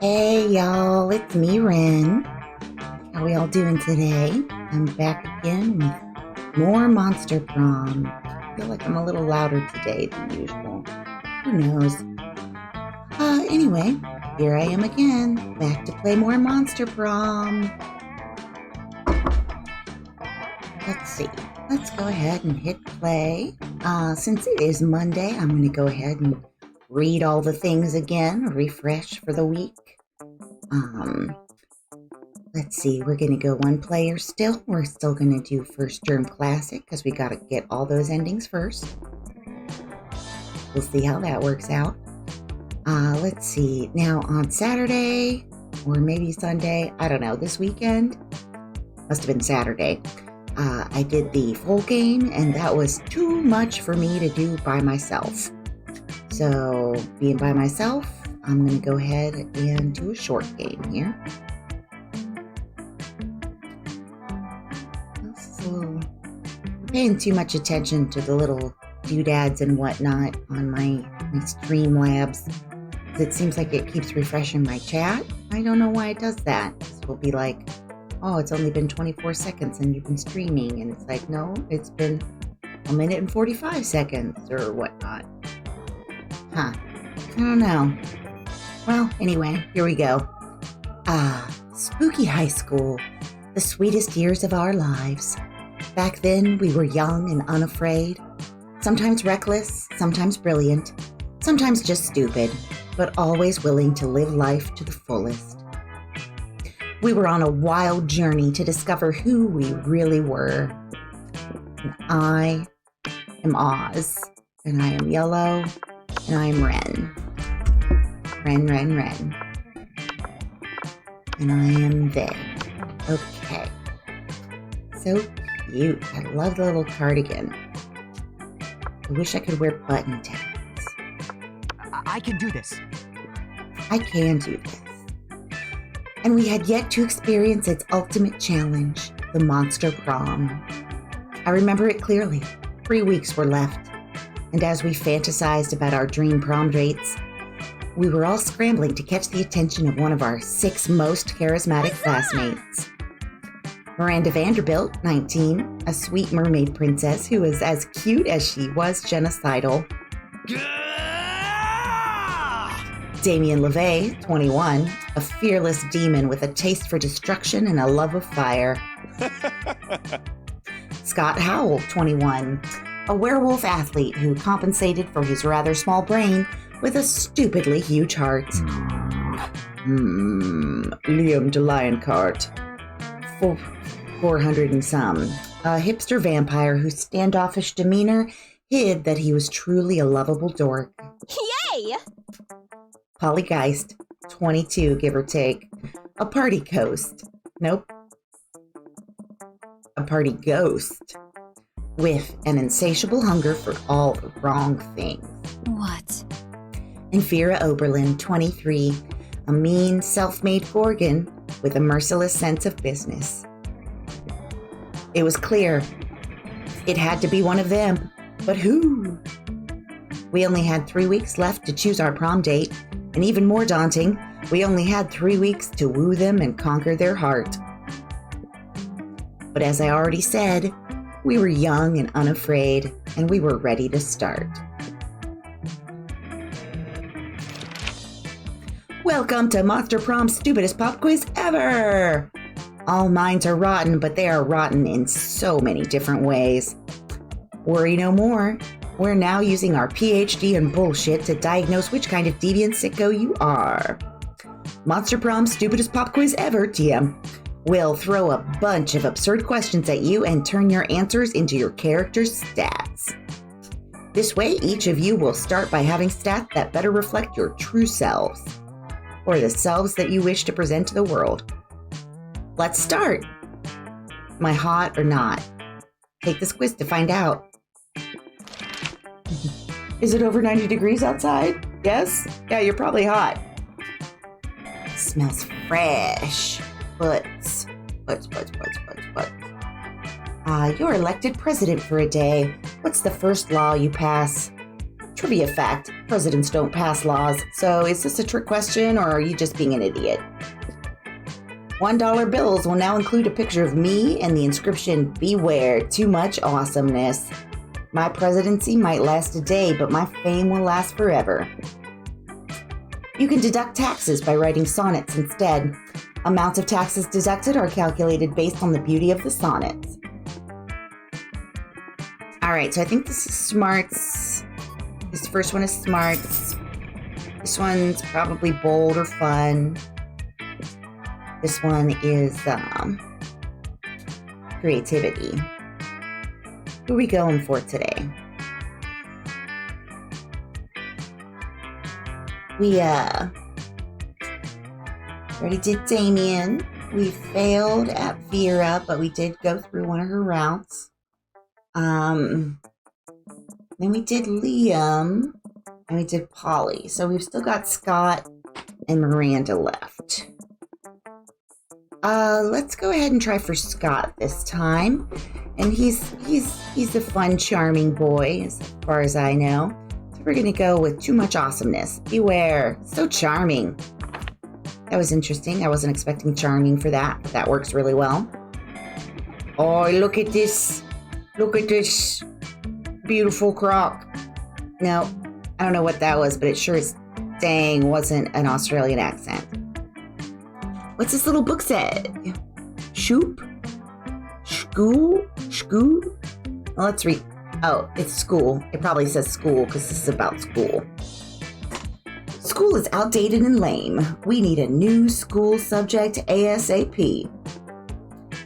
Hey y'all, it's me, Ren. How we all doing today? I'm back again with more Monster Prom. I feel like I'm a little louder today than usual. Who knows? Anyway, here I am again, back to play more Monster Prom. Let's see. Let's go ahead and hit play. Since it is Monday, I'm going to go ahead and read all the things again, refresh for the week. Let's see, we're going to go one player still. We're still going to do First Germ Classic because we got to get all those endings first. We'll see how that works out. Let's see, now on Saturday or maybe Sunday, I don't know, this weekend, must have been Saturday, I did the full game and that was too much for me to do by myself. So being by myself, I'm going to go ahead and do a short game here. So, paying too much attention to the little doodads and whatnot on my Streamlabs. It seems like it keeps refreshing my chat. I don't know why it does that. It will be like, oh, it's only been 24 seconds and you've been streaming. And it's like, no, it's been 1 minute and 45 seconds or whatnot. Huh. I don't know. Well, anyway, here we go. Spooky high school. The sweetest years of our lives. Back then, we were young and unafraid. Sometimes reckless, sometimes brilliant, sometimes just stupid, but always willing to live life to the fullest. We were on a wild journey to discover who we really were. And I am Oz, and I am Yellow, and I am Ren. Ren. And I am they. Okay. So cute. I love the little cardigan. I wish I could wear button tags. I can do this. I can do this. And we had yet to experience its ultimate challenge, the Monster Prom. I remember it clearly. 3 weeks were left. And as we fantasized about our dream prom dates, we were all scrambling to catch the attention of one of our 6 most charismatic classmates. Miranda Vanderbilt, 19, a sweet mermaid princess who is as cute as she was genocidal. Damien LeVay, 21, a fearless demon with a taste for destruction and a love of fire. Scott Howell, 21, a werewolf athlete who compensated for his rather small brain with a stupidly huge heart. Liam de Lioncart, 400 and some, a hipster vampire whose standoffish demeanor hid that he was truly a lovable dork. Yay! Polly Geist, 22, give or take, a party ghost. Nope. A party ghost with an insatiable hunger for all the wrong things. What? And Vera Oberlin, 23, a mean, self-made Gorgon with a merciless sense of business. It was clear. It had to be one of them. But who? We only had 3 weeks left to choose our prom date, and even more daunting, we only had 3 weeks to woo them and conquer their heart. But as I already said, we were young and unafraid, and we were ready to start. Welcome to Monster Prom's stupidest pop quiz ever! All minds are rotten, but they are rotten in so many different ways. Worry no more. We're now using our PhD in bullshit to diagnose which kind of deviant sicko you are. Monster Prom's stupidest pop quiz ever, TM. We'll throw a bunch of absurd questions at you and turn your answers into your character's stats. This way, each of you will start by having stats that better reflect your true selves, or the selves that you wish to present to the world. Let's start. Am I hot or not? Take this quiz to find out. Is it over 90 degrees outside? Yes? Yeah, you're probably hot. Smells fresh. Butts. You're elected president for a day. What's the first law you pass? Trivia fact, presidents don't pass laws, so is this a trick question or are you just being an idiot? $1 bills will now include a picture of me and the inscription, "Beware, too much awesomeness." My presidency might last a day, but my fame will last forever. You can deduct taxes by writing sonnets instead. Amounts of taxes deducted are calculated based on the beauty of the sonnets. All right, so I think this is smarts. This first one is smarts. This one's probably bold or fun. This one is creativity. Who are we going for today? We already did Damien. We failed at Vera, but we did go through one of her routes. Then we did Liam, and we did Polly. So we've still got Scott and Miranda left. Let's go ahead and try for Scott this time. And he's a fun, charming boy, as far as I know. So we're gonna go with too much awesomeness. Beware, so charming. That was interesting. I wasn't expecting charming for that, but that works really well. Oh, look at this. Look at this beautiful croc. No, I don't know what that was, but it sure as dang wasn't an Australian accent. What's this little book say? Shoop? School? School? Well, let's read. Oh, it's school. It probably says school because this is about school. School is outdated and lame. We need a new school subject ASAP.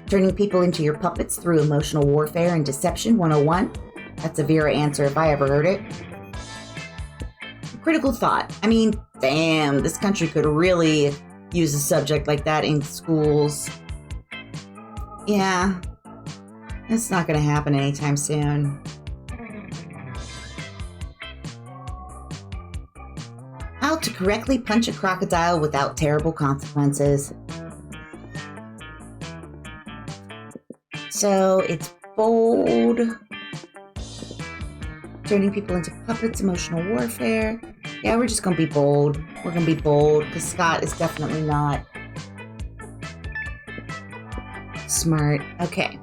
Turning people into your puppets through emotional warfare and deception 101. That's a Vera answer if I ever heard it. Critical thought. I mean, damn, this country could really use a subject like that in schools. Yeah, it's not going to happen anytime soon. How to correctly punch a crocodile without terrible consequences. So it's bold. Turning people into puppets, emotional warfare. Yeah, we're just going to be bold. We're going to be bold because Scott is definitely not smart. Okay.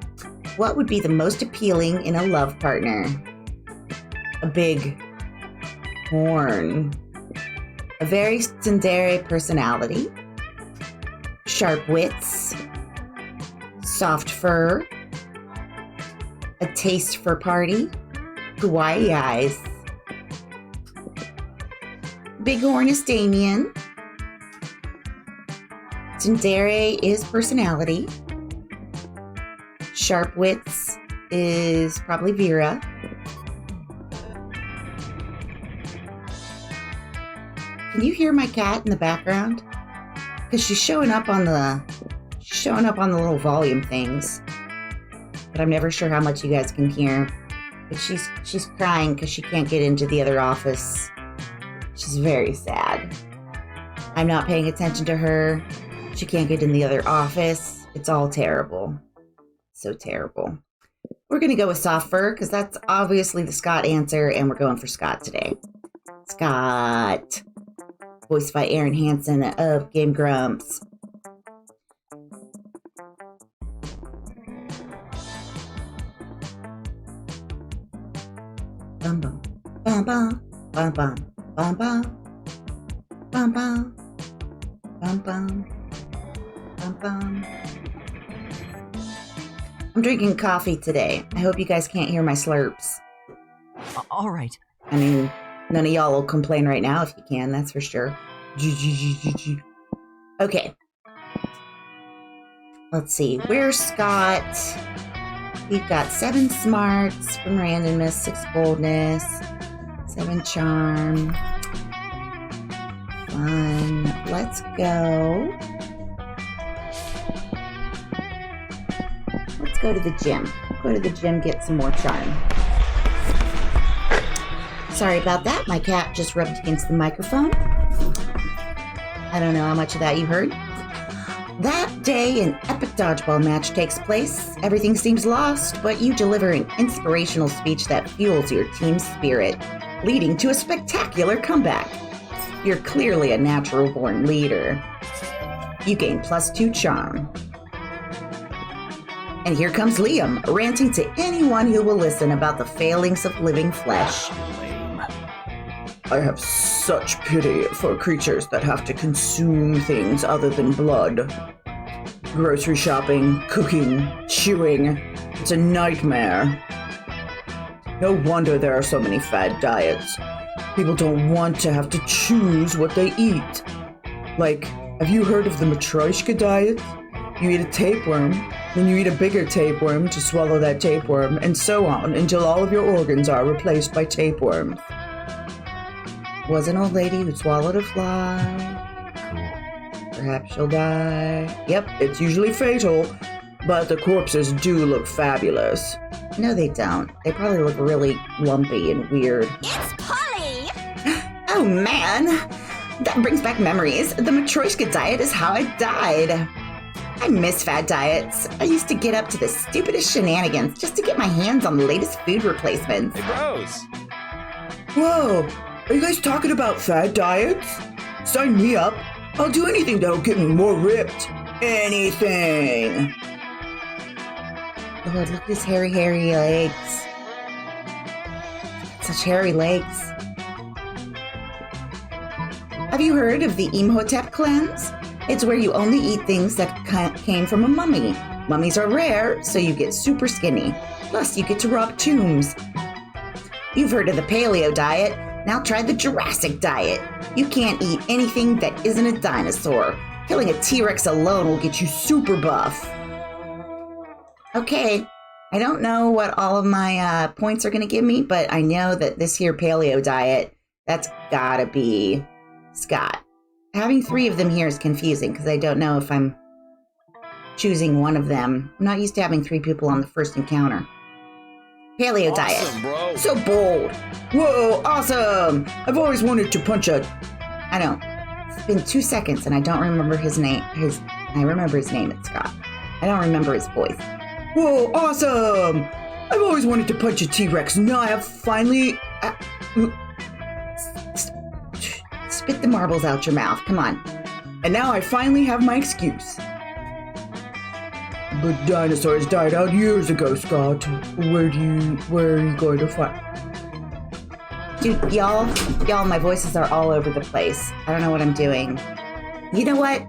What would be the most appealing in a love partner? A big horn. A very tsundere personality. Sharp wits. Soft fur. A taste for party. Kawaii eyes. Bighorn is Damien. Tsundere is personality. Sharp wits is probably Vera. Can you hear my cat in the background? Because she's showing up on the little volume things. But I'm never sure how much you guys can hear. But she's crying because she can't get into the other office. She's very sad. I'm not paying attention to her. She can't get in the other office. It's all terrible. So terrible. We're going to go with soft fur because that's obviously the Scott answer, and we're going for Scott today. Scott. Voiced by Aaron Hansen of Game Grumps. Bum bum bum bum bum bum bum bum bum bum bum bum bum. I'm drinking coffee today. I hope you guys can't hear my slurps. All right. I mean, none of y'all will complain right now if you can, that's for sure. Okay. Let's see. Where's Scott? We've got 7 smarts from randomness, 6 boldness, 7 charm. Fun. Let's go. Let's go to the gym. Go to the gym, get some more charm. Sorry about that. My cat just rubbed against the microphone. I don't know how much of that you heard. That day, an epic dodgeball match takes place. Everything seems lost, but you deliver an inspirational speech that fuels your team's spirit. leading to a spectacular comeback. You're clearly a natural-born leader. You gain +2 charm. And here comes Liam, ranting to anyone who will listen about the failings of living flesh. I have such pity for creatures that have to consume things other than blood. Grocery shopping, cooking, chewing, it's a nightmare. No wonder there are so many fad diets. People don't want to have to choose what they eat. Like, have you heard of the Matryoshka diet? You eat a tapeworm, then you eat a bigger tapeworm to swallow that tapeworm, and so on until all of your organs are replaced by tapeworms. Was an old lady who swallowed a fly. Perhaps she'll die. Yep, it's usually fatal, but the corpses do look fabulous. No, they don't. They probably look really lumpy and weird. It's Polly! Oh man, that brings back memories. The Matryoshka diet is how I died. I miss fad diets. I used to get up to the stupidest shenanigans just to get my hands on the latest food replacements. Hey, bros! Whoa, are you guys talking about fad diets? Sign me up. I'll do anything that'll get me more ripped. Anything. Lord, look at his hairy legs. Such hairy legs. Have you heard of the Imhotep cleanse? It's where you only eat things that came from a mummy. Mummies are rare, so you get super skinny. Plus, you get to rob tombs. You've heard of the paleo diet. Now try the Jurassic diet. You can't eat anything that isn't a dinosaur. Killing a T-Rex alone will get you super buff. Okay, I don't know what all of my points are going to give me, but I know that this here paleo diet, that's gotta be Scott. Having 3 of them here is confusing because I don't know if I'm choosing one of them. I'm not used to having 3 people on the first encounter. Paleo diet. Bro. So bold. Whoa, awesome! I've always wanted to punch a... I know. It's been 2 seconds and I don't remember his name. I remember his name, it's Scott. I don't remember his voice. Whoa, awesome! I've always wanted to punch a T-Rex. Now I have finally... Spit the marbles out your mouth. Come on. And now I finally have my excuse. But dinosaurs died out years ago, Scott. Where are you going to find? Dude, y'all, my voices are all over the place. I don't know what I'm doing. You know what?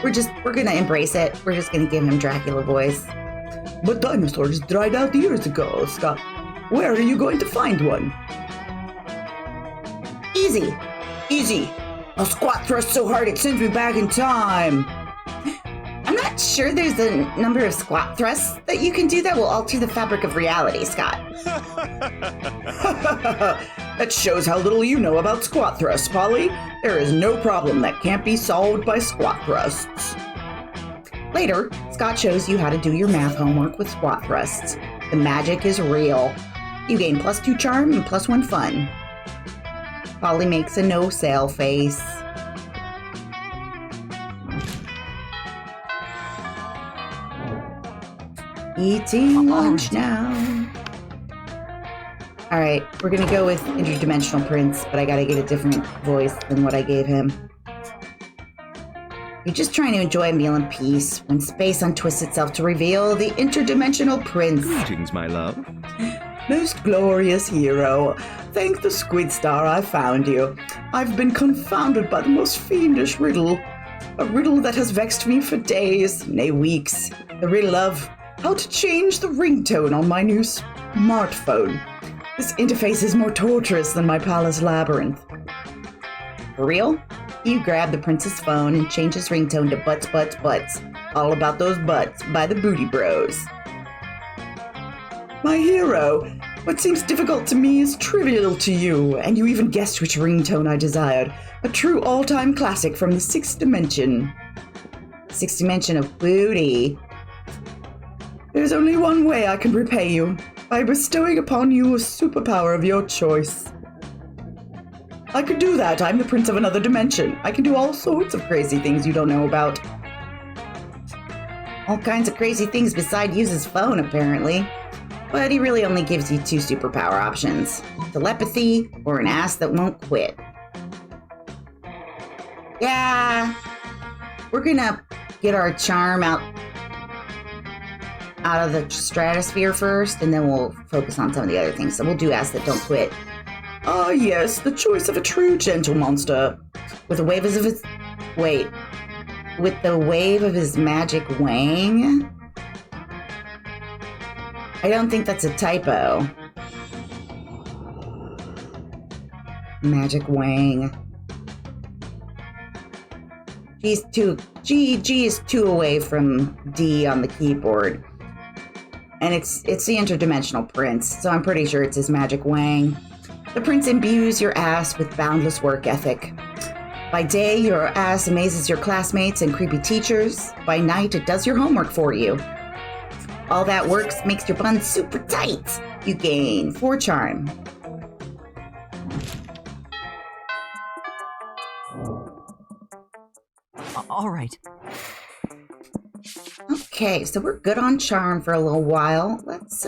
We're gonna embrace it. We're just gonna give him Dracula voice. But dinosaurs died out years ago, Scott. Where are you going to find one? Easy. Easy. I'll squat thrust so hard it sends me back in time. I'm not sure there's a number of squat thrusts that you can do that will alter the fabric of reality, Scott. That shows how little you know about squat thrusts, Polly. There is no problem that can't be solved by squat thrusts. Later, Scott shows you how to do your math homework with squat thrusts. The magic is real. You gain +2 charm and +1 fun. Polly makes a no-sale face. Eating lunch now. Alright, we're gonna go with Interdimensional Prince, but I gotta get a different voice than what I gave him. You're just trying to enjoy a meal in peace when space untwists itself to reveal the Interdimensional Prince. Greetings, my love. Most glorious hero, thank the Squid Star I found you. I've been confounded by the most fiendish riddle. A riddle that has vexed me for days, nay weeks. The riddle of how to change the ringtone on my new smartphone. This interface is more torturous than my palace labyrinth. For real? You grab the prince's phone and change his ringtone to Butts, Butts, Butts. All about those butts by the Booty Bros. My hero, what seems difficult to me is trivial to you, and you even guessed which ringtone I desired. A true all-time classic from the 6th dimension. 6th dimension of booty. There's only one way I can repay you, by bestowing upon you a superpower of your choice. I could do that. I'm the prince of another dimension. I can do all sorts of crazy things you don't know about. All kinds of crazy things beside use his phone, apparently. but he really only gives you 2 superpower options: telepathy or an ass that won't quit. Yeah, we're gonna get our charm out of the stratosphere first, and then we'll focus on some of the other things. So we'll do ass that don't quit. Ah, yes, the choice of a true gentle monster. With the wave of his... Wait. With the wave of his magic wang? I don't think that's a typo. Magic wang. G is 2 away from D on the keyboard. And it's the interdimensional prince, so I'm pretty sure it's his magic wang. The prince imbues your ass with boundless work ethic. By day, your ass amazes your classmates and creepy teachers. By night, it does your homework for you. All that works makes your bun super tight. You gain 4 charm. All right. Okay, so we're good on charm for a little while. Let's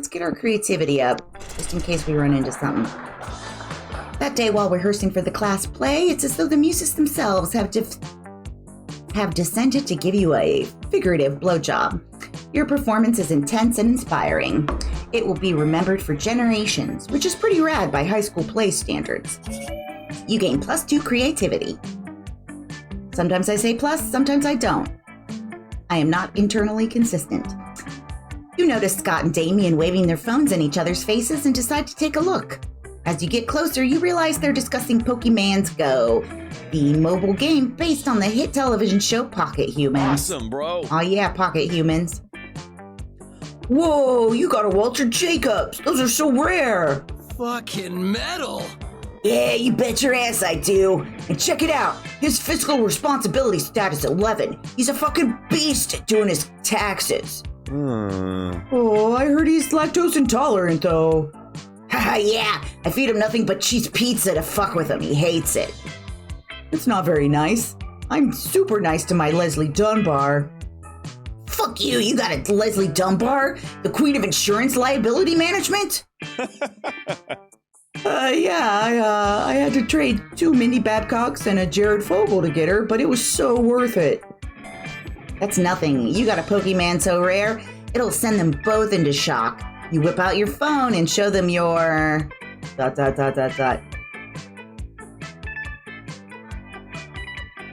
get our creativity up, just in case we run into something. That day, while rehearsing for the class play, it's as though the muses themselves have descended to give you a figurative blowjob. Your performance is intense and inspiring. It will be remembered for generations, which is pretty rad by high school play standards. You gain +2 creativity. Sometimes I say plus, sometimes I don't. I am not internally consistent. You notice Scott and Damien waving their phones in each other's faces and decide to take a look. As you get closer, you realize they're discussing Pokemon's Go, the mobile game based on the hit television show Pocket Humans. Awesome, bro. Oh yeah, Pocket Humans. Whoa, you got a Walter Jacobs. Those are so rare. Fucking metal. Yeah, you bet your ass I do. And check it out. His fiscal responsibility status 11. He's a fucking beast at doing his taxes. Oh, I heard he's lactose intolerant, though. Haha, yeah. I feed him nothing but cheese pizza to fuck with him. He hates it. It's not very nice. I'm super nice to my Leslie Dunbar. Fuck you. You got a Leslie Dunbar? The queen of insurance liability management? I had to trade 2 Mindy Babcocks and a Jared Fogle to get her, but it was so worth it. That's nothing. You got a Pokemon so rare, it'll send them both into shock. You whip out your phone and show them your... ...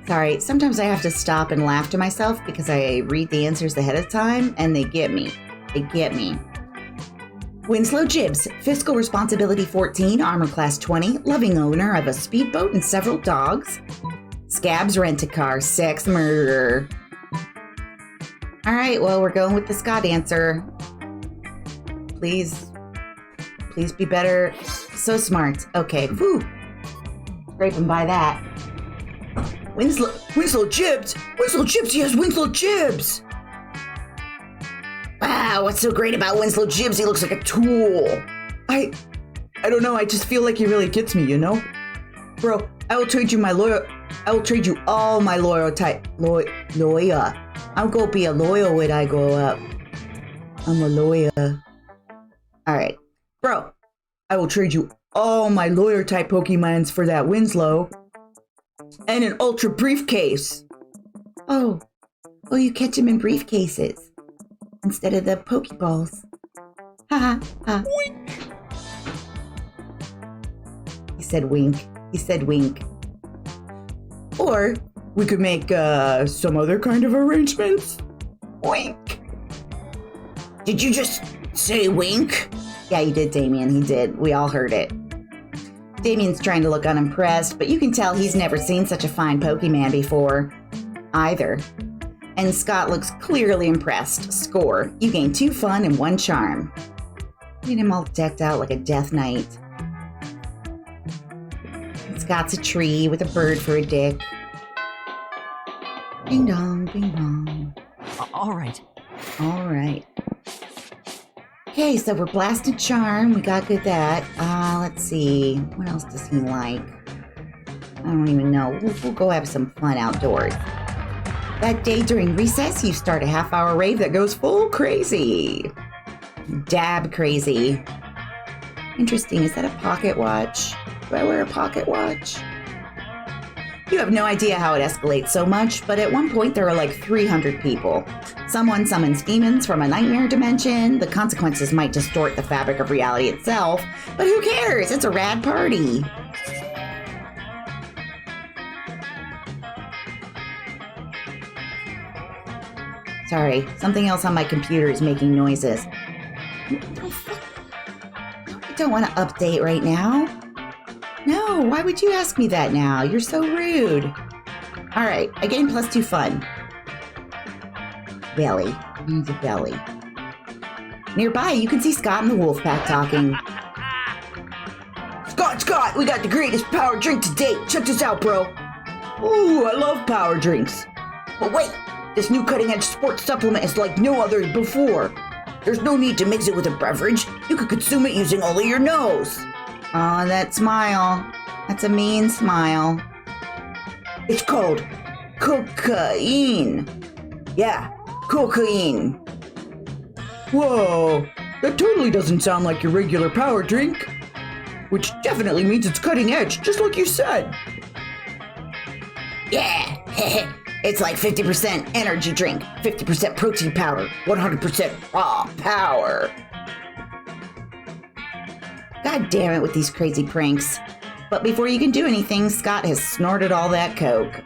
Sorry, sometimes I have to stop and laugh to myself because I read the answers ahead of time and they get me. Winslow Gibbs, fiscal responsibility 14, armor class 20, loving owner of a speedboat and several dogs. Scabs rent-a-car, sex murderer. All right, well, we're going with the Scott answer. Please be better. So smart. Okay, whew. Scraping by that. Winslow Gibbs! Winslow Gibbs! Yes, Winslow Gibbs! Wow, what's so great about Winslow Gibbs? He looks like a tool. I don't know. I just feel like he really gets me, you know? Bro, I will trade you all my loyalty. Lawyer. I'm gonna be a lawyer when I grow up. I'm a lawyer. All right. Bro, I will trade you all my lawyer type Pokemons for that Winslow. And an ultra briefcase. Oh, you catch him in briefcases instead of the Pokeballs. Ha ha ha. Wink. He said wink. Or we could make some other kind of arrangements. Wink. Did you just say wink? Yeah, you did, Damien. He did. We all heard it. Damien's trying to look unimpressed, but you can tell he's never seen such a fine Pokemon before, either. And Scott looks clearly impressed. Score. You gain 2 fun and 1 charm. Look at him all decked out like a death knight. Scott's a tree with a bird for a dick. Ding dong, ding dong. All right. All right. Okay, so we're blasted charm. We got good at that. Let's see. What else does he like? I don't even know. We'll go have some fun outdoors. That day during recess, you start a half-hour rave that goes full crazy. Dab crazy. Interesting. Is that a pocket watch? Do I wear a pocket watch? You have no idea how it escalates so much, but at one point there are like 300 people. Someone summons demons from a nightmare dimension. The consequences might distort the fabric of reality itself, but who cares? It's a rad party. Sorry, something else on my computer is making noises. I don't want to update right now. No, why would you ask me that now? You're so rude. All right, I gained +2 fun. Belly. Needs a belly. Nearby, you can see Scott and the wolf pack talking. Scott, we got the greatest power drink to date. Check this out, bro. Ooh, I love power drinks. But wait, this new cutting-edge sports supplement is like no other before. There's no need to mix it with a beverage. You could consume it using only your nose. Oh, that smile. That's a mean smile. It's called cocaine. Yeah, cocaine. Whoa, that totally doesn't sound like your regular power drink. Which definitely means it's cutting edge, just like you said. Yeah, it's like 50% energy drink, 50% protein powder, 100% raw power. God damn it with these crazy pranks. But before you can do anything, Scott has snorted all that Coke.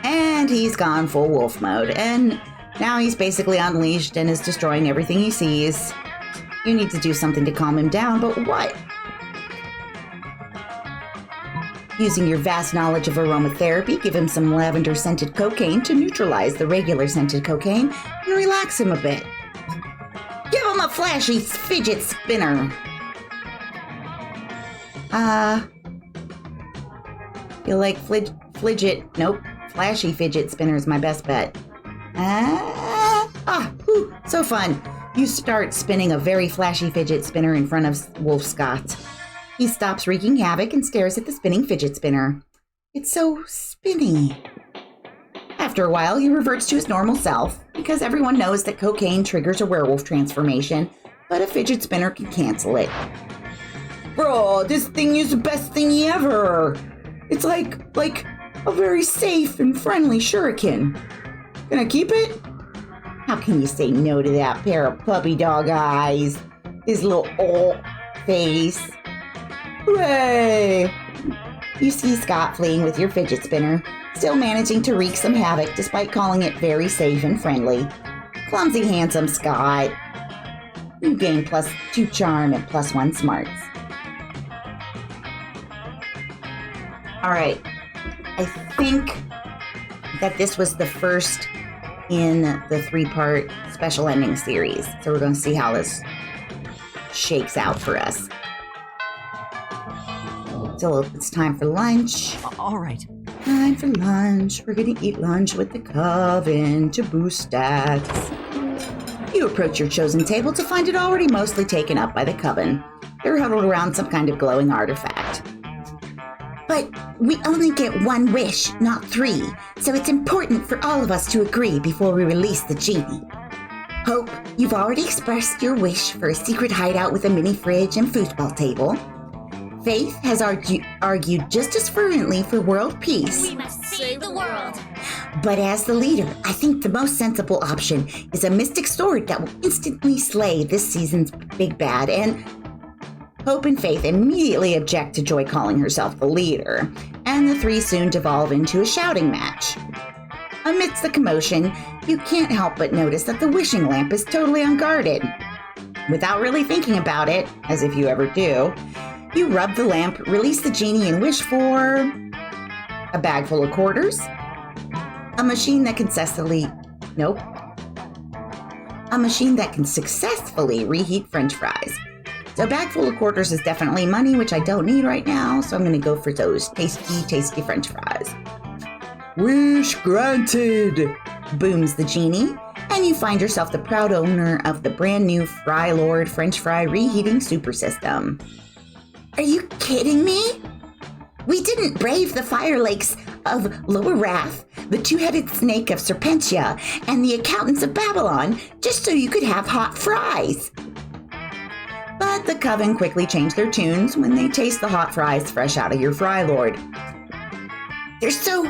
And he's gone full wolf mode. And now he's basically unleashed and is destroying everything he sees. You need to do something to calm him down, but what? Using your vast knowledge of aromatherapy, give him some lavender-scented cocaine to neutralize the regular scented cocaine and relax him a bit. Give him a flashy fidget spinner. Feel like flashy fidget spinner is my best bet. So fun. You start spinning a very flashy fidget spinner in front of Wolf Scott. He stops wreaking havoc and stares at the spinning fidget spinner. It's so spinny. After a while, he reverts to his normal self, because everyone knows that cocaine triggers a werewolf transformation, but a fidget spinner can cancel it. Bro, this thing is the best thingy ever. It's like a very safe and friendly shuriken. Can I keep it? How can you say no to that pair of puppy dog eyes? His little face. Hooray! You see Scott fleeing with your fidget spinner, still managing to wreak some havoc despite calling it very safe and friendly. Clumsy, handsome Scott. You gain +2 charm and +1 smarts. Alright, I think that this was the first in the 3-part special ending series. So we're going to see how this shakes out for us. So it's time for lunch. All right. Time for lunch. We're going to eat lunch with the coven to boost stats. You approach your chosen table to find it already mostly taken up by the coven. They're huddled around some kind of glowing artifact. But we only get 1 wish, not 3, so it's important for all of us to agree before we release the genie. Hope, you've already expressed your wish for a secret hideout with a mini fridge and foosball table. Faith has argued just as fervently for world peace. We must save the world. But as the leader, I think the most sensible option is a mystic sword that will instantly slay this season's big bad, and Hope and Faith immediately object to Joy calling herself the leader, and the 3 soon devolve into a shouting match. Amidst the commotion, you can't help but notice that the wishing lamp is totally unguarded. Without really thinking about it, as if you ever do, you rub the lamp, release the genie, and wish for a bag full of quarters, a machine that can successfully reheat French fries. So a bag full of quarters is definitely money, which I don't need right now, so I'm going to go for those tasty, tasty French fries. Wish granted! Booms the genie, and you find yourself the proud owner of the brand new Fry Lord French fry reheating super system. Are you kidding me? We didn't brave the fire lakes of Lower Wrath, the two-headed snake of Serpentia, and the accountants of Babylon, just so you could have hot fries. But the coven quickly changed their tunes when they taste the hot fries fresh out of your fry lord. They're so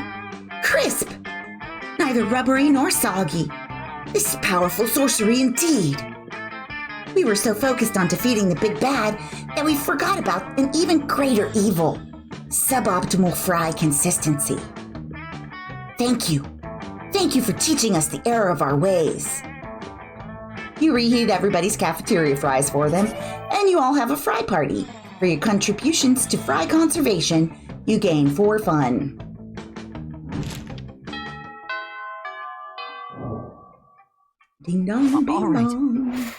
crisp, neither rubbery nor soggy. This is powerful sorcery indeed. We were so focused on defeating the big bad that we forgot about an even greater evil, suboptimal fry consistency. Thank you. Thank you for teaching us the error of our ways. You reheat everybody's cafeteria fries for them, and you all have a fry party. For your contributions to fry conservation, you gain 4 fun. Ding dong, ding All right. dong.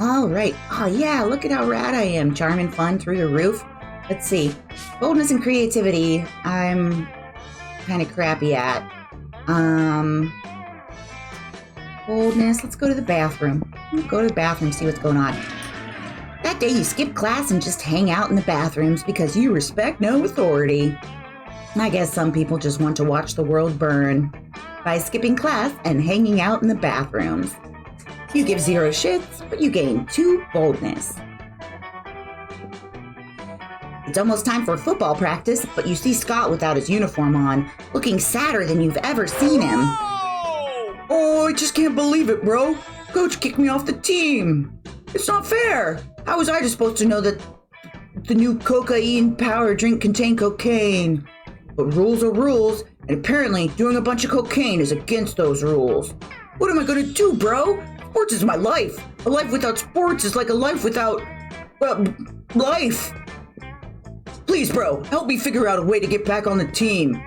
All right. Oh yeah, look at how rad I am. Charm and fun through the roof. Let's see. Boldness and creativity, I'm kind of crappy at. Boldness, let's go to the bathroom. Go to the bathroom, see what's going on. That day you skip class and just hang out in the bathrooms because you respect no authority. I guess some people just want to watch the world burn by skipping class and hanging out in the bathrooms. You give 0 shits, but you gain 2 boldness. It's almost time for football practice, but you see Scott without his uniform on, looking sadder than you've ever seen him. Oh, I just can't believe it, bro. Coach kicked me off the team. It's not fair. How was I just supposed to know that the new cocaine power drink contained cocaine? But rules are rules, and apparently doing a bunch of cocaine is against those rules. What am I gonna do, bro? Sports is my life. A life without sports is like a life without, well, life. Please, bro, help me figure out a way to get back on the team.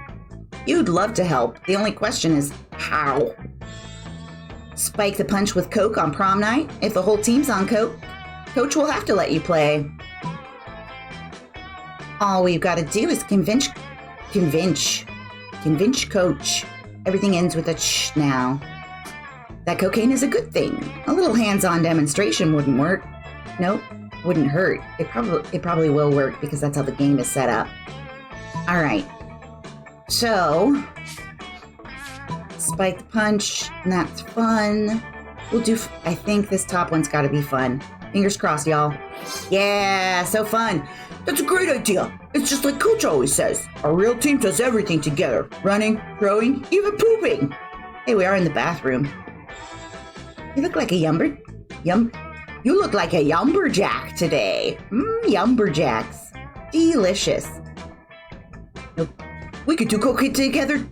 You'd love to help. The only question is, how? Spike the punch with Coke on prom night? If the whole team's on Coke, Coach will have to let you play. All we've got to do is convince Coach. Everything ends with a ch now. That cocaine is a good thing. A little hands-on demonstration wouldn't work. Nope, wouldn't hurt. It probably will work because that's how the game is set up. All right. So, spike the punch, and that's fun. We'll do, I think this top one's got to be fun. Fingers crossed, y'all. Yeah, so fun. That's a great idea. It's just like Coach always says. Our real team does everything together. Running, throwing, even pooping. Hey, we are in the bathroom. You look like a You look like a lumberjack today. Lumberjacks. Delicious. Nope. We could do cocaine together.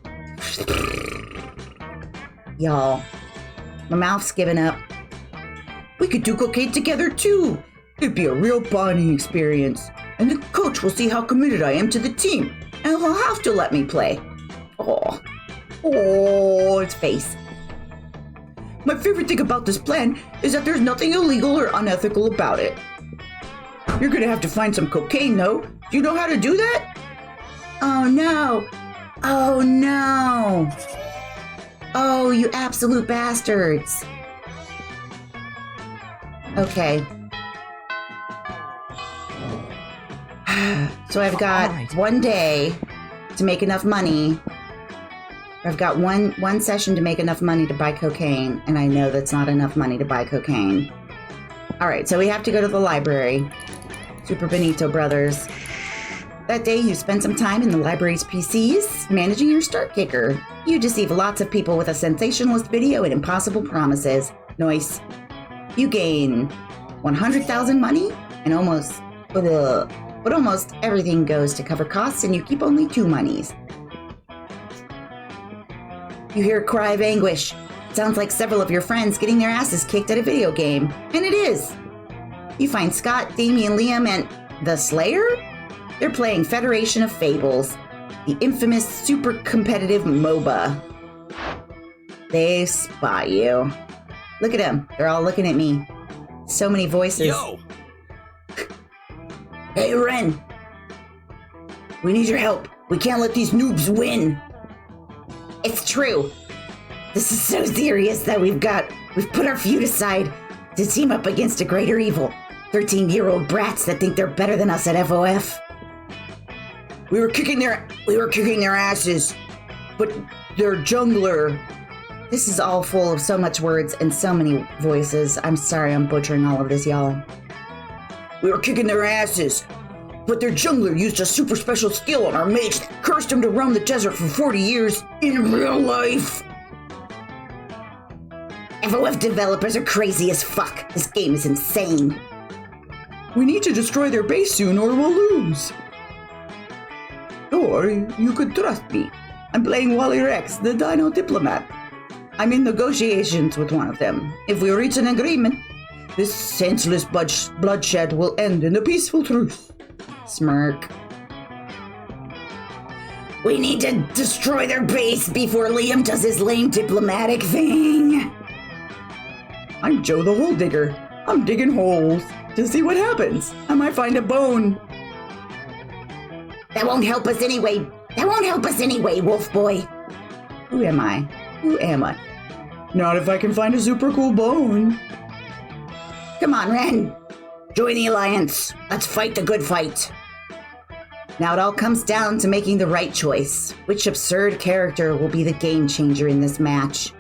Y'all, my mouth's giving up. We could do cocaine together too. It'd be a real bonding experience. And the coach will see how committed I am to the team. And he'll have to let me play. Oh, its face. My favorite thing about this plan is that there's nothing illegal or unethical about it. You're gonna have to find some cocaine though. Do you know how to do that? Oh no. Oh no. Oh, you absolute bastards. Okay. So I've got one day to make enough money. I've got one session to make enough money to buy cocaine, and I know that's not enough money to buy cocaine. All right, so we have to go to the library. Super Benito Brothers. That day, you spend some time in the library's PCs, managing your start kicker. You deceive lots of people with a sensationalist video and impossible promises. Nice. You gain 100,000 money, and almost everything goes to cover costs, and you keep only 2 monies. You hear a cry of anguish. It sounds like several of your friends getting their asses kicked at a video game. And it is. You find Scott, Damien, Liam, and the Slayer? They're playing Federation of Fables, the infamous super competitive MOBA. They spot you. Look at them. They're all looking at me. So many voices. Yo! Hey, Ren. We need your help. We can't let these noobs win. It's true. This is so serious that we've put our feud aside to team up against a greater evil. 13-year-old brats that think they're better than us at FOF. We were kicking their asses, but their jungler. This is all full of so much words and so many voices. I'm sorry I'm butchering all of this, y'all. We were kicking their asses, but their jungler used a super special skill on our mage that cursed him to roam the desert for 40 years in real life. FOF developers are crazy as fuck. This game is insane. We need to destroy their base soon or we'll lose. Or you could trust me. I'm playing Wally Rex, the Dino Diplomat. I'm in negotiations with one of them. If we reach an agreement, this senseless bloodshed will end in a peaceful truce. Smirk. We need to destroy their base before Liam does his lame diplomatic thing. I'm Joe the Hole Digger. I'm digging holes to see what happens. I might find a bone. That won't help us anyway. Wolf boy. Who am I? Not if I can find a super cool bone. Come on, Ren. Join the Alliance. Let's fight the good fight. Now it all comes down to making the right choice. Which absurd character will be the game changer in this match?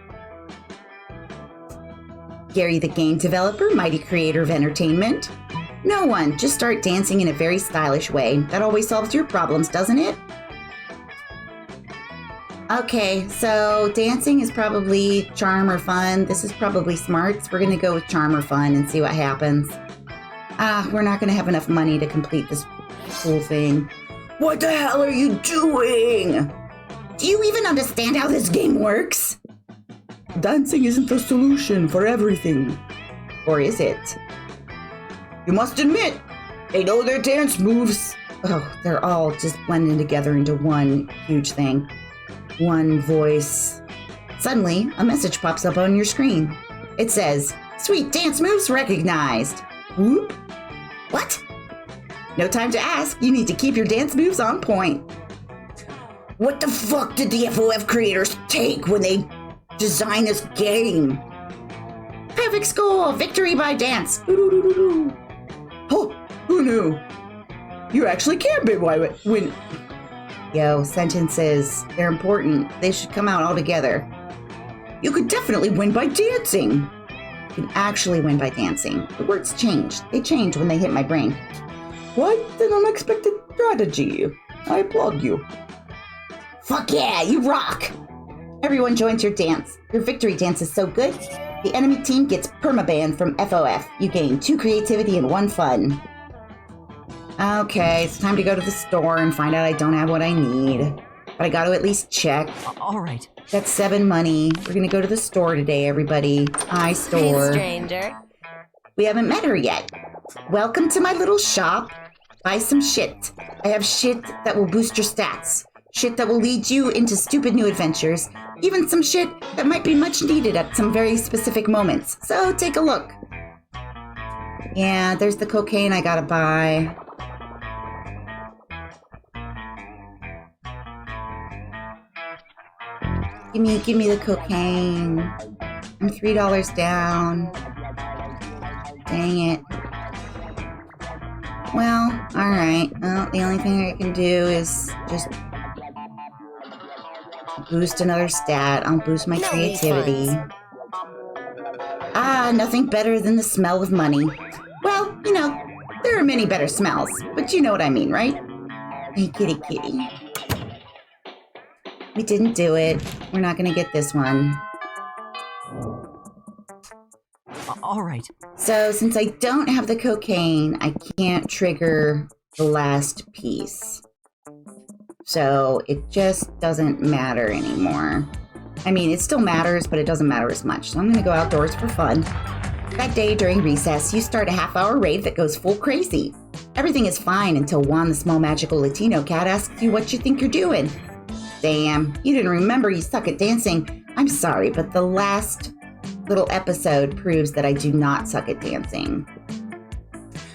Gary the game developer, mighty creator of entertainment? No one. Just start dancing in a very stylish way. That always solves your problems, doesn't it? Okay, so dancing is probably charm or fun. This is probably smarts. We're going to go with charm or fun and see what happens. We're not going to have enough money to complete this whole thing. What the hell are you doing? Do you even understand how this game works? Dancing isn't the solution for everything. Or is it? You must admit, they know their dance moves. Oh, they're all just blending together into one huge thing. One voice. Suddenly, a message pops up on your screen. It says, "Sweet dance moves recognized." Whoop. What? No time to ask. You need to keep your dance moves on point. What the fuck did the FOF creators take when they designed this game? Perfect score! Victory by dance! Oh, who knew? You actually can win. Yo, sentences. They're important. They should come out all together. You could definitely win by dancing. You can actually win by dancing. The words changed. They change when they hit my brain. What an unexpected strategy. I applaud you. Fuck yeah, you rock! Everyone joins your dance. Your victory dance is so good, the enemy team gets permabanned from FOF. You gain 2 creativity and 1 fun. Okay, it's time to go to the store and find out I don't have what I need. But I got to at least check. All right. That's 7 money. We're going to go to the store today, everybody. Hi, store. Hey, stranger. We haven't met her yet. Welcome to my little shop. Buy some shit. I have shit that will boost your stats. Shit that will lead you into stupid new adventures. Even some shit that might be much needed at some very specific moments. So take a look. Yeah, there's the cocaine I gotta buy. Give me the cocaine. I'm $3 down. Dang it. Well, alright. Well, the only thing I can do is just boost another stat. I'll boost my creativity. Nothing better than the smell of money. Well, you know, there are many better smells, but you know what I mean, right? Hey, kitty kitty. We didn't do it. We're not gonna get this one. All right. So, since I don't have the cocaine, I can't trigger the last piece. So, it just doesn't matter anymore. I mean, it still matters, but it doesn't matter as much. So I'm gonna go outdoors for fun. That day during recess, you start a half-hour raid that goes full crazy. Everything is fine until Juan, the small magical Latino cat, asks you what you think you're doing. Damn, you didn't remember you suck at dancing. I'm sorry, but the last little episode proves that I do not suck at dancing.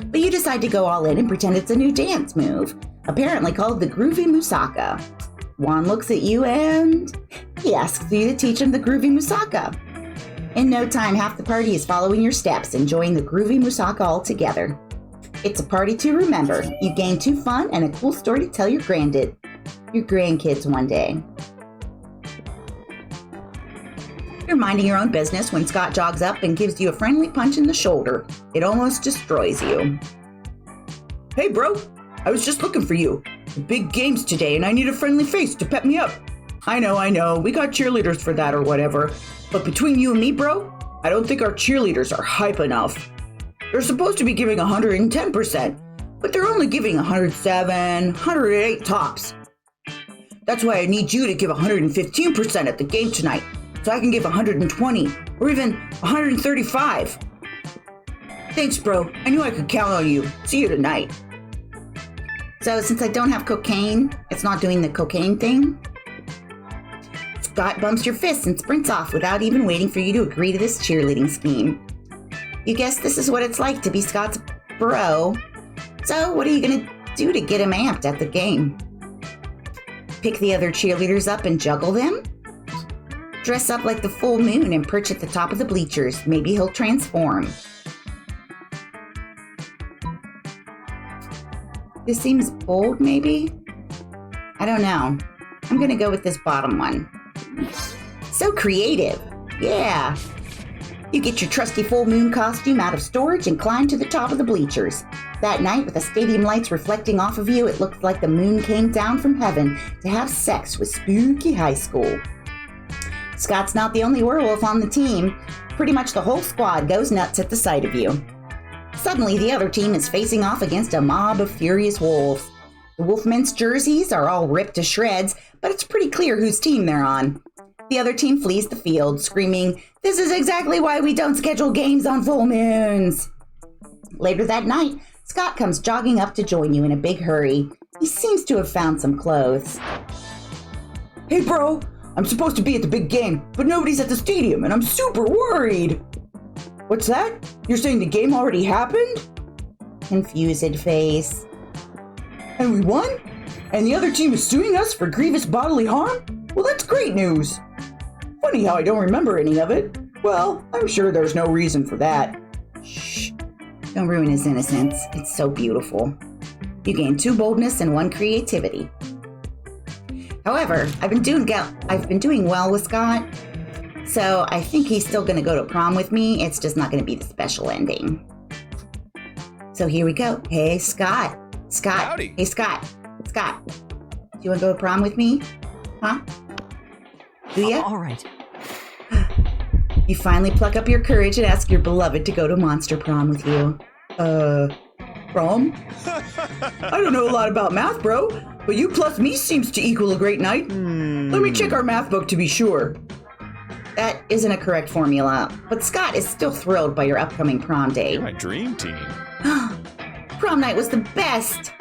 But you decide to go all in and pretend it's a new dance move, apparently called the Groovy Musaka. Juan looks at you and he asks you to teach him the Groovy Musaka. In no time, half the party is following your steps, enjoying the Groovy Musaka all together. It's a party to remember. You gain 2 fun and a cool story to tell your grandkids one day. You're minding your own business when Scott jogs up and gives you a friendly punch in the shoulder. It almost destroys you. Hey, bro. I was just looking for you. The big game's today, and I need a friendly face to pep me up. I know. We got cheerleaders for that or whatever. But between you and me, bro, I don't think our cheerleaders are hype enough. They're supposed to be giving 110%, but they're only giving 107, 108 tops. That's why I need you to give 115% at the game tonight, so I can give 120 or even 135. Thanks, bro. I knew I could count on you. See you tonight. So since I don't have cocaine, it's not doing the cocaine thing. Scott bumps your fists and sprints off without even waiting for you to agree to this cheerleading scheme. You guess this is what it's like to be Scott's bro. So what are you going to do to get him amped at the game? Pick the other cheerleaders up and juggle them? Dress up like the full moon and perch at the top of the bleachers. Maybe he'll transform. This seems bold, maybe? I don't know. I'm going to go with this bottom one. So creative. Yeah. You get your trusty full moon costume out of storage and climb to the top of the bleachers. That night, with the stadium lights reflecting off of you, it looked like the moon came down from heaven to have sex with spooky high school. Scott's not the only werewolf on the team. Pretty much the whole squad goes nuts at the sight of you. Suddenly, the other team is facing off against a mob of furious wolves. The Wolfmen's jerseys are all ripped to shreds, but it's pretty clear whose team they're on. The other team flees the field, screaming, "This is exactly why we don't schedule games on full moons!" Later that night, Scott comes jogging up to join you in a big hurry. He seems to have found some clothes. Hey, bro. I'm supposed to be at the big game, but nobody's at the stadium, and I'm super worried. What's that? You're saying the game already happened? Confused face. And we won? And the other team is suing us for grievous bodily harm? Well, that's great news. Funny how I don't remember any of it. Well, I'm sure there's no reason for that. Shh. Don't ruin his innocence. It's so beautiful. You gain 2 boldness and 1 creativity. However, I've been doing well with Scott, so I think he's still going to go to prom with me. It's just not going to be the special ending. So here we go. Hey, Scott. Howdy. Hey, Scott. Do you want to go to prom with me? Huh? Do ya? All right. You finally pluck up your courage and ask your beloved to go to monster prom with you. Prom? I don't know a lot about math, bro, but you plus me seems to equal a great night. Let me check our math book to be sure. That isn't a correct formula, but Scott is still thrilled by your upcoming prom day. You're my dream team. Prom night was the best.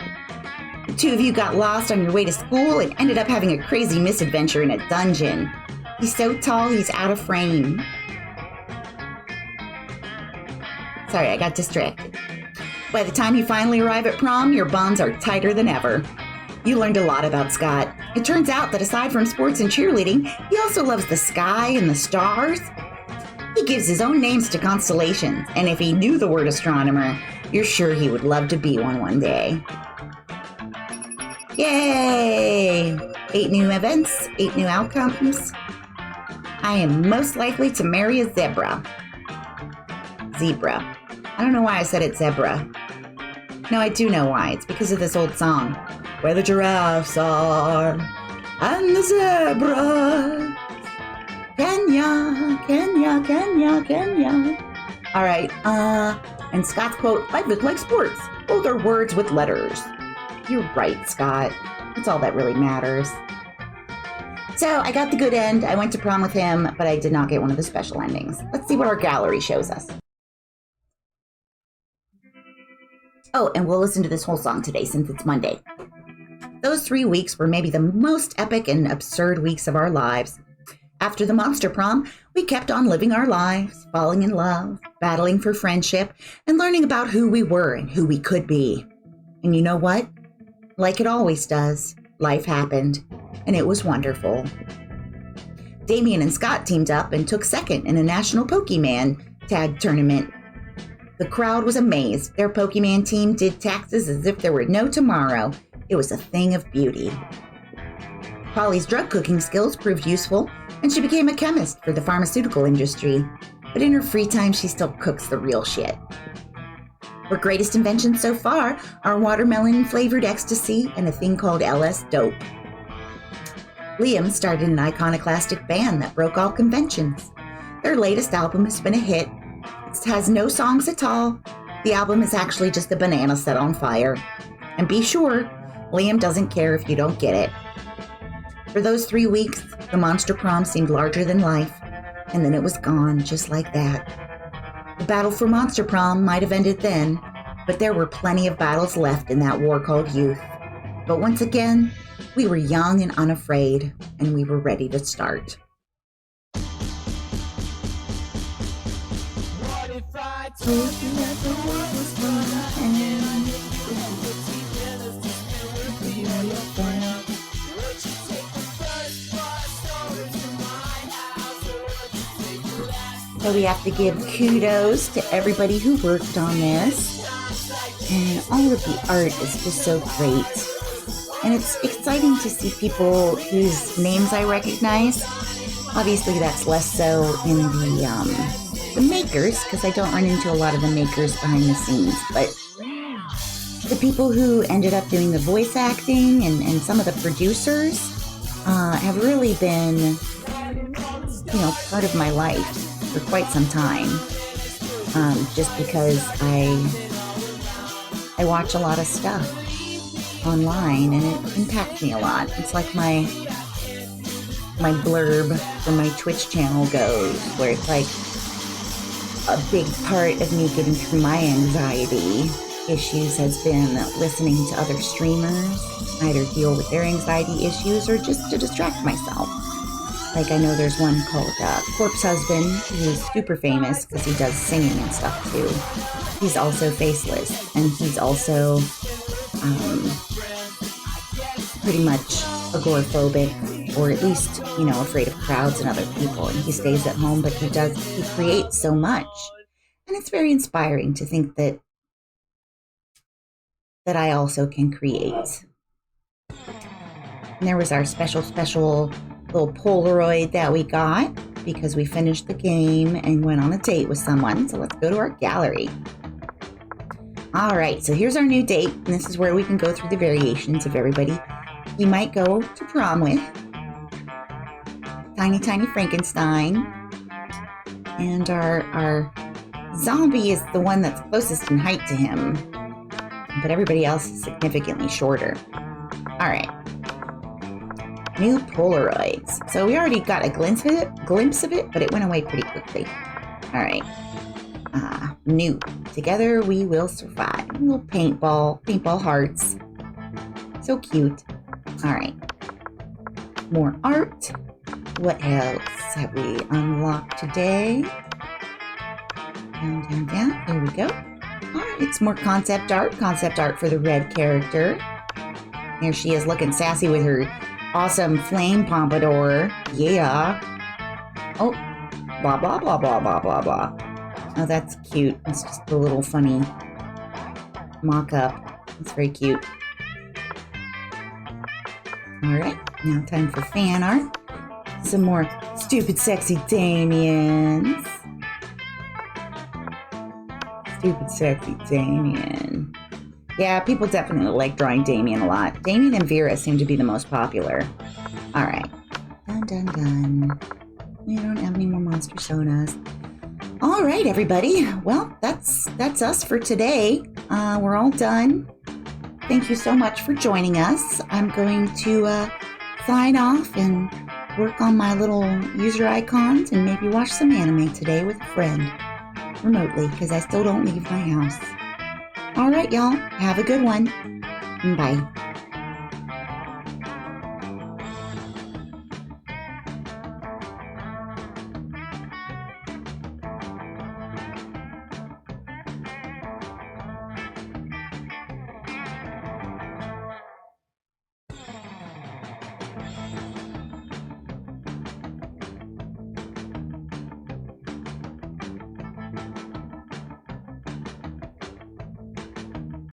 The 2 of you got lost on your way to school and ended up having a crazy misadventure in a dungeon. He's so tall, he's out of frame. Sorry, I got distracted. By the time you finally arrive at prom, your bonds are tighter than ever. You learned a lot about Scott. It turns out that aside from sports and cheerleading, he also loves the sky and the stars. He gives his own names to constellations, and if he knew the word astronomer, you're sure he would love to be one day. Yay! 8 new events, 8 new outcomes. I am most likely to marry a zebra. Zebra. I don't know why I said it zebra. No, I do know why. It's because of this old song. Where the giraffes are, and the zebra. Kenya, Kenya, Kenya, Kenya. All right, and Scott's quote, "Life is like sports. Both are words with letters." You're right, Scott. That's all that really matters. So I got the good end. I went to prom with him, but I did not get one of the special endings. Let's see what our gallery shows us. Oh, and we'll listen to this whole song today since it's Monday. Those 3 weeks were maybe the most epic and absurd weeks of our lives. After the monster prom, we kept on living our lives, falling in love, battling for friendship, and learning about who we were and who we could be. And you know what? Like it always does, life happened, and it was wonderful. Damien and Scott teamed up and took second in a national Pokemon tag tournament. The crowd was amazed. Their Pokemon team did taxes as if there were no tomorrow. It was a thing of beauty. Polly's drug cooking skills proved useful, and she became a chemist for the pharmaceutical industry. But in her free time, she still cooks the real shit. Her greatest inventions so far are watermelon-flavored ecstasy and a thing called LS Dope. Liam started an iconoclastic band that broke all conventions. Their latest album has been a hit. It has no songs at all. The album is actually just a banana set on fire. And be sure, Liam doesn't care if you don't get it. For those 3 weeks, the Monster Prom seemed larger than life, and then it was gone just like that. The battle for Monster Prom might have ended then, but there were plenty of battles left in that war called youth. But once again, we were young and unafraid, and we were ready to start. What if I told you that the world was gonna end? Would you take the first bus over to my house, or would you take the last? So we have to give kudos to everybody who worked on this. And all of the art is just so great. And it's exciting to see people whose names I recognize. Obviously, that's less so in the makers, because I don't run into a lot of the makers behind the scenes. But the people who ended up doing the voice acting and some of the producers have really been, part of my life for quite some time. Just because I watch a lot of stuff online, and it impacts me a lot. It's like my blurb for my Twitch channel goes, where it's like a big part of me getting through my anxiety issues has been listening to other streamers either deal with their anxiety issues or just to distract myself. Like, I know there's one called Corpse Husband, who's super famous because he does singing and stuff too. He's also faceless, and he's also pretty much agoraphobic, or at least, afraid of crowds and other people. And he stays at home, but he creates so much. And it's very inspiring to think that I also can create. And there was our special little Polaroid that we got because we finished the game and went on a date with someone. So let's go to our gallery. All right, so here's our new date, and this is where we can go through the variations of everybody we might go to prom with. Tiny Frankenstein. And our zombie is the one that's closest in height to him, but everybody else is significantly shorter. All right. New Polaroids. So we already got a glimpse of it, but it went away pretty quickly. All right. New. Together we will survive. A little paintball hearts. So cute. All right. More art. What else have we unlocked today? Down. Here we go. All right, it's more concept art for the red character. There she is, looking sassy with her awesome flame pompadour. Yeah. Oh, blah, blah, blah, blah, blah, blah, blah. Oh, that's cute. It's just a little funny mock-up. It's very cute. All right, now time for fan art. Some more stupid, sexy Damians. Stupid, sexy Damien. Yeah, people definitely like drawing Damien a lot. Damien and Vera seem to be the most popular. All right. Done. We don't have any more monster sodas. All right, everybody. Well, that's us for today. We're all done. Thank you so much for joining us. I'm going to sign off and work on my little user icons and maybe watch some anime today with a friend remotely, because I still don't leave my house. All right, y'all. Have a good one. Bye.